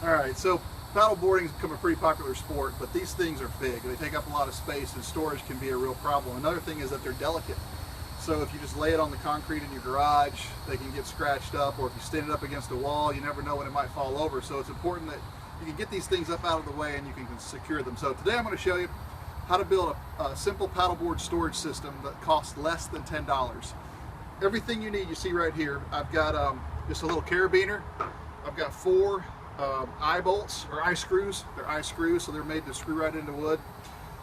Alright, so paddleboarding has become a pretty popular sport, but these things are big. They take up a lot of space and storage can be a real problem. Another thing is that they're delicate. So if you just lay it on the concrete in your garage, they can get scratched up, or if you stand it up against a wall, you never know when it might fall over. So it's important that you can get these things up out of the way and you can secure them. So today I'm going to show you how to build a simple paddleboard storage system that costs less than $10. Everything you need you see right here. I've got just a little carabiner. I've got 4 eye bolts or eye screws. They're eye screws, so they're made to screw right into wood.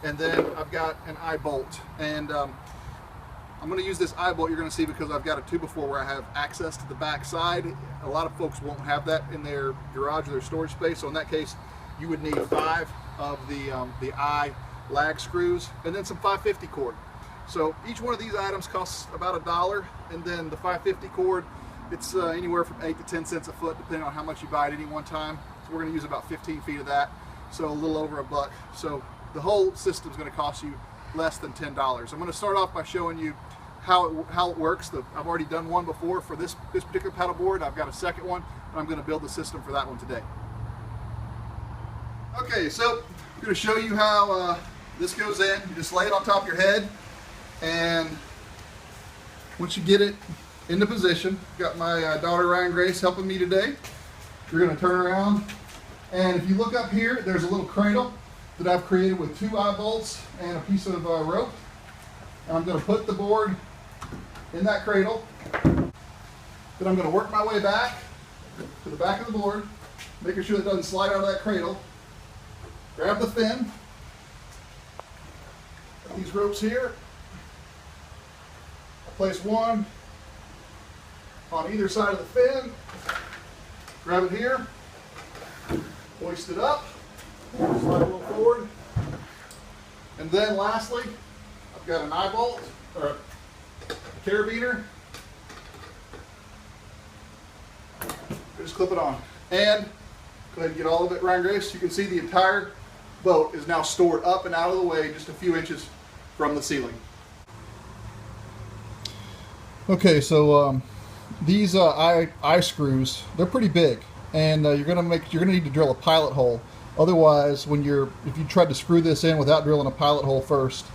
And then I've got an eye bolt. And I'm going to use this eye bolt you're going to see because I've got a 2x4 where I have access to the back side. A lot of folks won't have that in their garage or their storage space. So in that case, you would need 5 of the eye lag screws and then some 550 cord. So each one of these items costs about $1, and then the 550 cord, it's anywhere from 8 to 10 cents a foot, depending on how much you buy at any one time. So we're going to use about 15 feet of that, so a little over $1. So the whole system is going to cost you less than $10. I'm going to start off by showing you how it works. I've already done one before for this particular paddleboard. I've got a second one, and I'm going to build the system for that one today. Okay, so I'm going to show you how this goes in. You just lay it on top of your head, and once you get it into position, got my daughter Ryan Grace helping me today. You're going to turn around, and if you look up here, there's a little cradle that I've created with 2 eye bolts and a piece of rope. And I'm going to put the board in that cradle. Then I'm going to work my way back to the back of the board, making sure it doesn't slide out of that cradle. Grab the fin. Got these ropes here. I place one on either side of the fin. Grab it here. Hoist it up. Slide a little forward. And then lastly, I've got an eye bolt, or a carabiner. Just clip it on. And go ahead and get all of it, Ryan Grace. You can see the entire boat is now stored up and out of the way, just a few inches from the ceiling. Okay, so these eye screws, they're pretty big, and you're gonna need to drill a pilot hole. Otherwise, if you tried to screw this in without drilling a pilot hole first,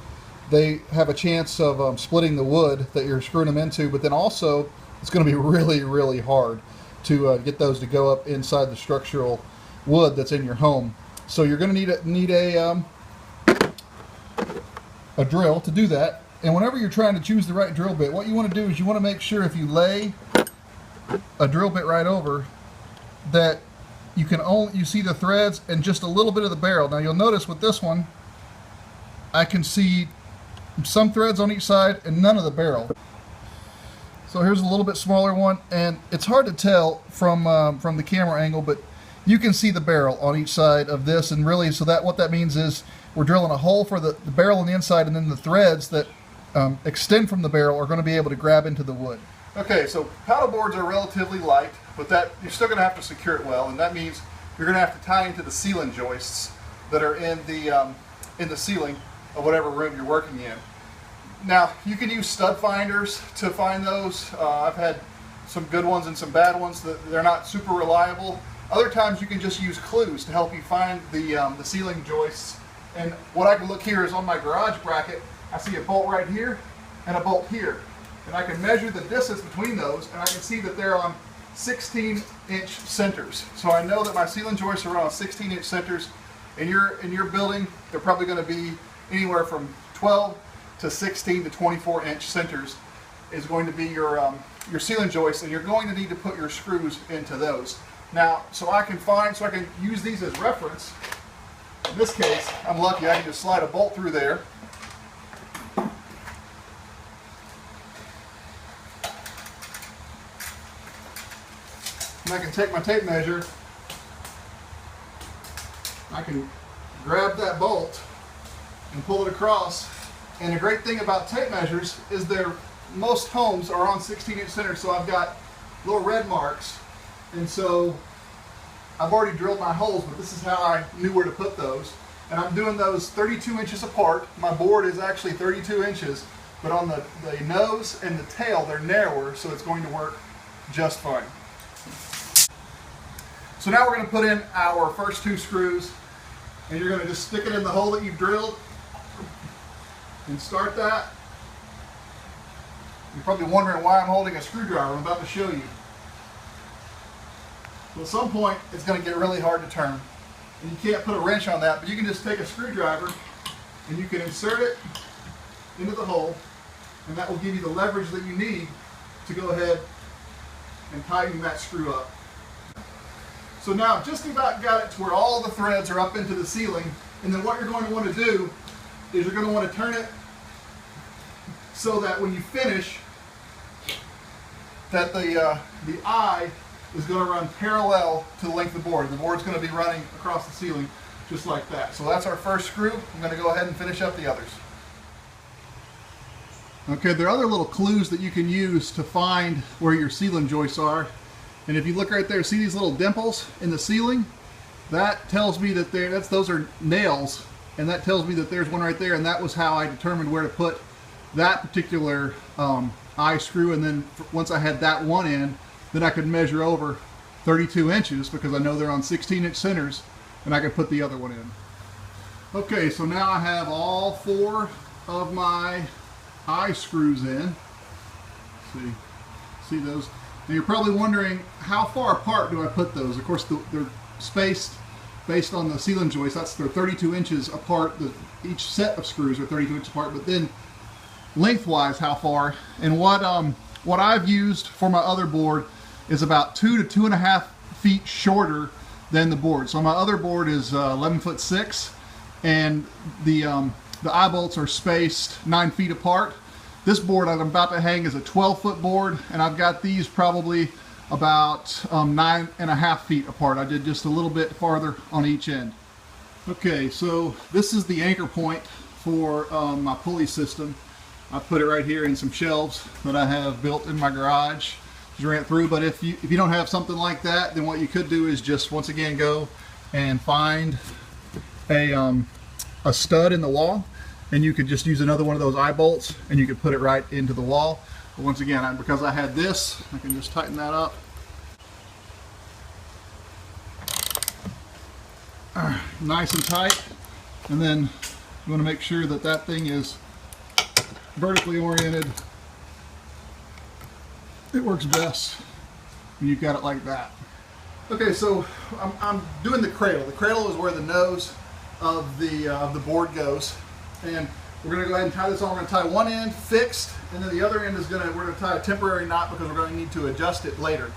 they have a chance of splitting the wood that you're screwing them into, but then also it's going to be really, really hard to get those to go up inside the structural wood that's in your home. So you're going to need a drill to do that. And whenever you're trying to choose the right drill bit, what you want to do is you want to make sure if you lay a drill bit right over that you see the threads and just a little bit of the barrel. Now you'll notice with this one, I can see some threads on each side and none of the barrel. So here's a little bit smaller one, and it's hard to tell from the camera angle, but you can see the barrel on each side of this, and really, so that what that means is we're drilling a hole for the barrel on the inside, and then the threads that extend from the barrel are going to be able to grab into the wood. Okay, so paddle boards are relatively light, but you're still going to have to secure it well, and that means you're going to have to tie into the ceiling joists that are in the ceiling of whatever room you're working in. Now, you can use stud finders to find those. I've had some good ones and some bad ones. They're not super reliable. Other times you can just use clues to help you find the ceiling joists. And what I can look here is on my garage bracket, I see a bolt right here and a bolt here. And I can measure the distance between those, and I can see that they're on 16-inch centers. So I know that my ceiling joists are on 16-inch centers. In your building, they're probably going to be anywhere from 12 to 16 to 24-inch centers is going to be your ceiling joist, and you're going to need to put your screws into those. Now, so I can use these as reference. In this case, I'm lucky, I can just slide a bolt through there. And I can take my tape measure. I can grab that bolt and pull it across. And the great thing about tape measures is most homes are on 16-inch centers, so I've got little red marks. And so I've already drilled my holes, but this is how I knew where to put those. And I'm doing those 32 inches apart. My board is actually 32 inches, but on the nose and the tail, they're narrower, so it's going to work just fine. So now we're going to put in our first 2 screws, and you're going to just stick it in the hole that you've drilled and start that. You're probably wondering why I'm holding a screwdriver. I'm about to show you. So at some point it's going to get really hard to turn, and you can't put a wrench on that, but you can just take a screwdriver and you can insert it into the hole, and that will give you the leverage that you need to go ahead and tighten that screw up. So now I've just about got it to where all the threads are up into the ceiling, and then what you're going to want to do is you're going to want to turn it so that when you finish, that the eye is going to run parallel to the length of the board. The board's going to be running across the ceiling just like that. So that's our first screw. I'm going to go ahead and finish up the others. Okay, there are other little clues that you can use to find where your ceiling joists are. And if you look right there, see these little dimples in the ceiling? That tells me that those are nails, and that tells me that there's one right there, and that was how I determined where to put that particular eye screw. And then once I had that one in, then I could measure over 32 inches because I know they're on 16-inch centers, and I could put the other one in. Okay, so now I have all 4 of my eye screws in. See those? Now you're probably wondering, how far apart do I put those? Of course, they're spaced based on the ceiling joist. They're 32 inches apart. Each set of screws are 32 inches apart, but then lengthwise, how far? And what I've used for my other board is about 2 to 2.5 feet shorter than the board. So my other board is 11'6", and the eye bolts are spaced 9 feet apart. This board I'm about to hang is a 12-foot board, and I've got these probably about 9.5 feet apart. I did just a little bit farther on each end. Okay, so this is the anchor point for my pulley system. I put it right here in some shelves that I have built in my garage. Just ran it through, but if you don't have something like that, then what you could do is just once again go and find a stud in the wall, and you could just use another one of those eye bolts and you could put it right into the wall. But once again, because I had this, I can just tighten that up. Nice and tight. And then you want to make sure that that thing is vertically oriented. It works best when you've got it like that. Okay, so I'm doing the cradle. The cradle is where the nose of the board goes, and we're going to go ahead and tie this on. We're going to tie one end fixed, and then the other end is we're going to tie a temporary knot because we're going to need to adjust it later.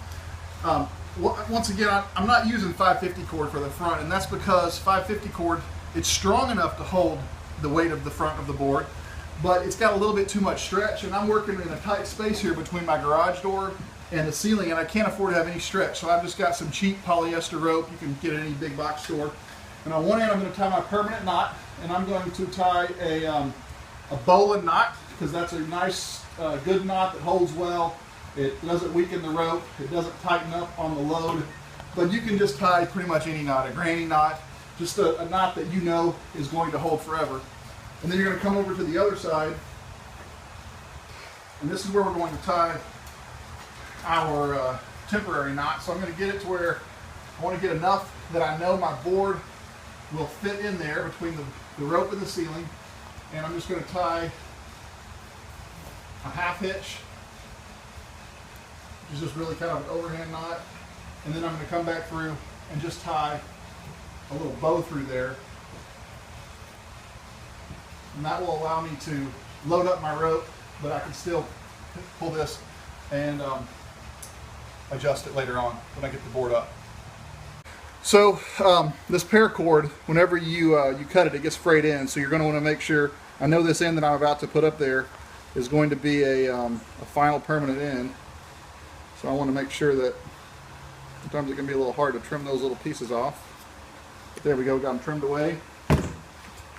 Once again, I'm not using 550 cord for the front, and that's because 550 cord, it's strong enough to hold the weight of the front of the board, but it's got a little bit too much stretch, and I'm working in a tight space here between my garage door and the ceiling, and I can't afford to have any stretch, so I've just got some cheap polyester rope you can get at any big box store. And on one end I'm going to tie my permanent knot, and I'm going to tie a bowline knot, because that's a nice good knot that holds well. It doesn't weaken the rope, it doesn't tighten up on the load, but you can just tie pretty much any knot, a granny knot, just a knot that you know is going to hold forever. And then you're going to come over to the other side, and this is where we're going to tie our temporary knot. So I'm going to get it to where I want to get enough that I know my board will fit in there between the rope and the ceiling, and I'm just going to tie a half hitch, which is just really kind of an overhand knot, and then I'm going to come back through and just tie a little bow through there, and that will allow me to load up my rope, but I can still pull this and adjust it later on when I get the board up. So this paracord, whenever you cut it, it gets frayed in, so you're going to want to make sure, I know this end that I'm about to put up there is going to be a final permanent end, so I want to make sure that sometimes it can be a little hard to trim those little pieces off. But there we go, got them trimmed away.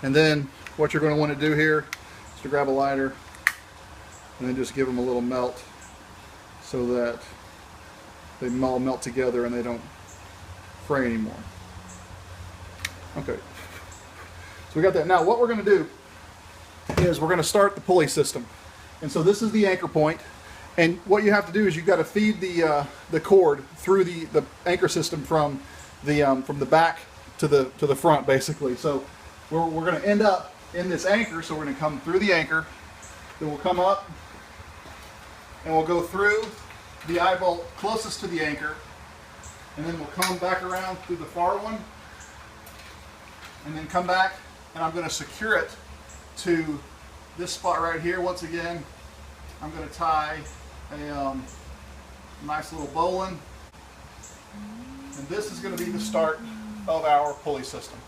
And then what you're going to want to do here is to grab a lighter and then just give them a little melt so that they all melt together and they don't fray anymore. Okay, so we got that. Now what we're going to do is we're going to start the pulley system. And so this is the anchor point, And what you have to do is you've got to feed the cord through the anchor system from the back to the front, basically. So we're going to end up in this anchor. So we're going to come through the anchor, then we'll come up, and we'll go through the eye bolt closest to the anchor, and then we'll come back around through the far one, and then come back, and I'm going to secure it to this spot right here. Once again, I'm going to tie a nice little bowline, and this is going to be the start of our pulley system.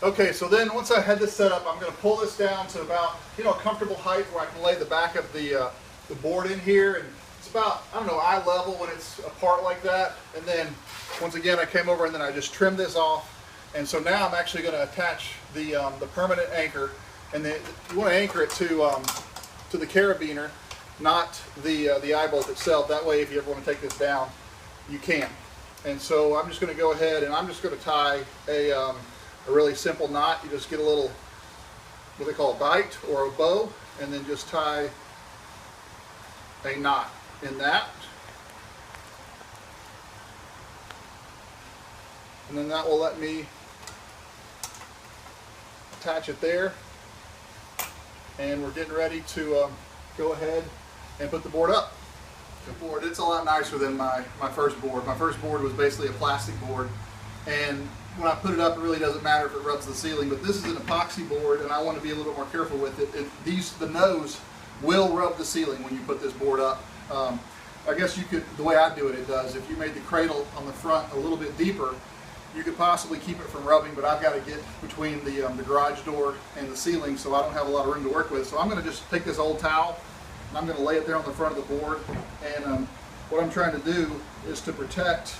Okay, so then once I had this set up, I'm going to pull this down to about, a comfortable height where I can lay the back of the board in here, and it's about, eye level when it's apart like that. And then once again, I came over and then I just trimmed this off, and so now I'm actually going to attach the permanent anchor, and then you want to anchor it to the carabiner, not the eye bolt itself. That way, if you ever want to take this down, you can. And so I'm just going to go ahead and I'm just going to tie a really simple knot. You just get a little, what they call a bite or a bow, and then just tie a knot in that. And then that will let me attach it there. And we're getting ready to go ahead and put the board up. The board, it's a lot nicer than my first board. My first board was basically a plastic board, and when I put it up, it really doesn't matter if it rubs the ceiling, but this is an epoxy board, and I want to be a little bit more careful with it. The nose will rub the ceiling when you put this board up. I guess you could, the way I do it, it does. If you made the cradle on the front a little bit deeper, you could possibly keep it from rubbing, but I've got to get between the garage door and the ceiling, so I don't have a lot of room to work with. So I'm going to just take this old towel, and I'm going to lay it there on the front of the board, and what I'm trying to do is to protect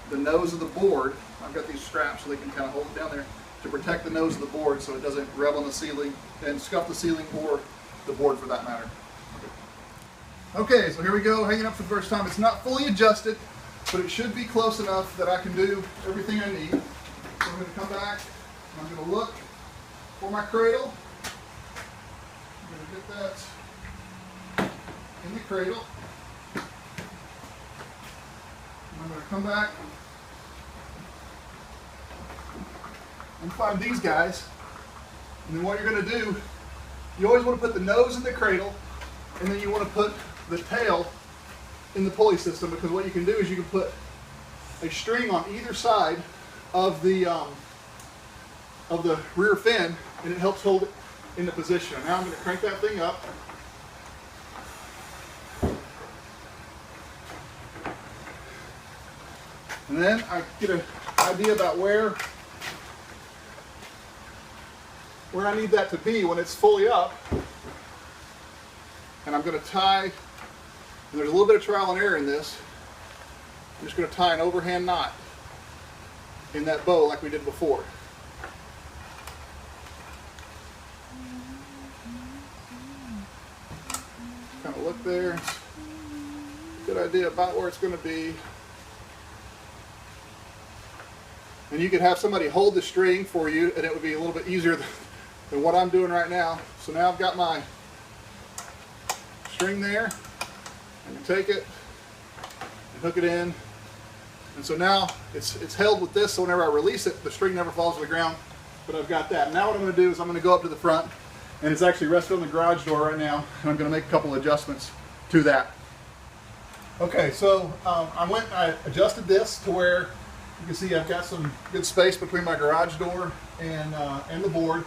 the nose of the board. I've got these straps so they can kind of hold it down there to protect the nose of the board so it doesn't rub on the ceiling and scuff the ceiling or the board for that matter. Okay, so here we go, hanging up for the first time. It's not fully adjusted, but it should be close enough that I can do everything I need. So I'm going to come back and I'm going to look for my cradle. I'm going to get that in the cradle. I'm going to come back and find these guys. And then what you're going to do, you always want to put the nose in the cradle, and then you want to put the tail in the pulley system, because what you can do is you can put a string on either side of the rear fin, and it helps hold it into position. Now I'm going to crank that thing up. And then I get an idea about where I need that to be when it's fully up. And I'm going to tie, and there's a little bit of trial and error in this, I'm just going to tie an overhand knot in that bow like we did before. Kind of look there. Good idea about where it's going to be. And you could have somebody hold the string for you, and it would be a little bit easier than what I'm doing right now. So now I've got my string there. I can take it and hook it in. And so now it's held with this, so whenever I release it, the string never falls to the ground. But I've got that. Now what I'm going to do is I'm going to go up to the front, and it's actually rested on the garage door right now, and I'm going to make a couple adjustments to that. Okay, so I adjusted this to where you can see I've got some good space between my garage door and the board.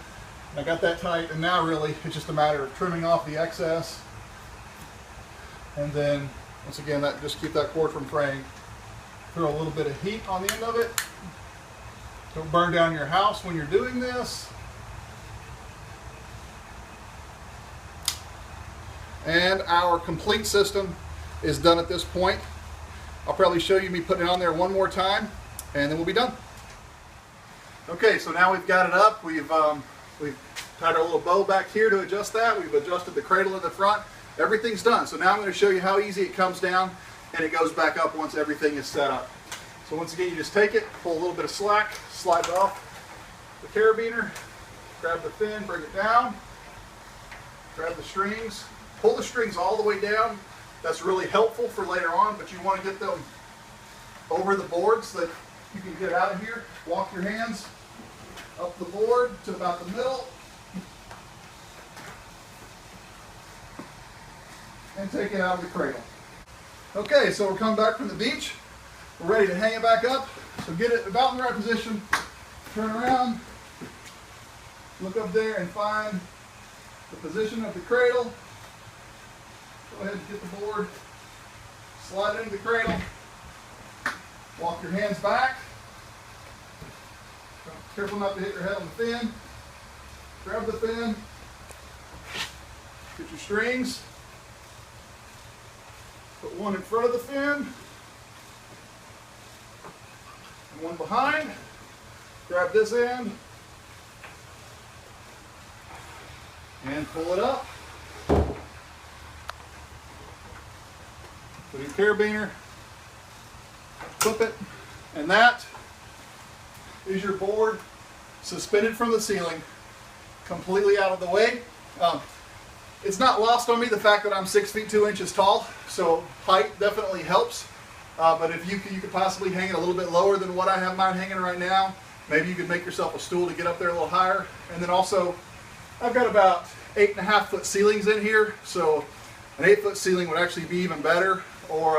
And I got that tight, and now really it's just a matter of trimming off the excess. And then, once again, just keep that cord from fraying. Throw a little bit of heat on the end of it. Don't burn down your house when you're doing this. And our complete system is done at this point. I'll probably show you me putting it on there one more time, and then we'll be done. Okay, so now we've got it up. We've tied our little bow back here to adjust that. We've adjusted the cradle in the front. Everything's done. So now I'm going to show you how easy it comes down and it goes back up once everything is set up. So once again, you just take it, pull a little bit of slack, slide it off the carabiner, grab the fin, bring it down, grab the strings, pull the strings all the way down. That's really helpful for later on, but you want to get them over the board so that you can get out of here. Walk your hands up the board to about the middle and take it out of the cradle. Okay, so we're coming back from the beach. We're ready to hang it back up. So get it about in the right position. Turn around, look up there and find the position of the cradle. Go ahead and get the board, slide it into the cradle, walk your hands back. Careful not to hit your head on the fin. Grab the fin, get your strings, put one in front of the fin and one behind. Grab this end and pull it up. Put your carabiner, clip it, and that is your board suspended from the ceiling, completely out of the way. It's not lost on me the fact that I'm 6 feet 2 inches tall, so height definitely helps. But if you could possibly hang it a little bit lower than what I have mine hanging right now, maybe you could make yourself a stool to get up there a little higher. And then also, I've got about 8.5 foot ceilings in here, so an 8 foot ceiling would actually be even better. Or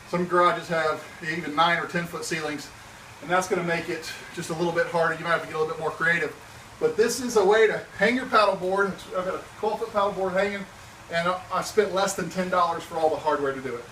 some garages have even 9 or 10 foot ceilings, and that's going to make it just a little bit harder. You might have to get a little bit more creative. But this is a way to hang your paddleboard. I've got a 12 foot paddleboard hanging, and I spent less than $10 for all the hardware to do it.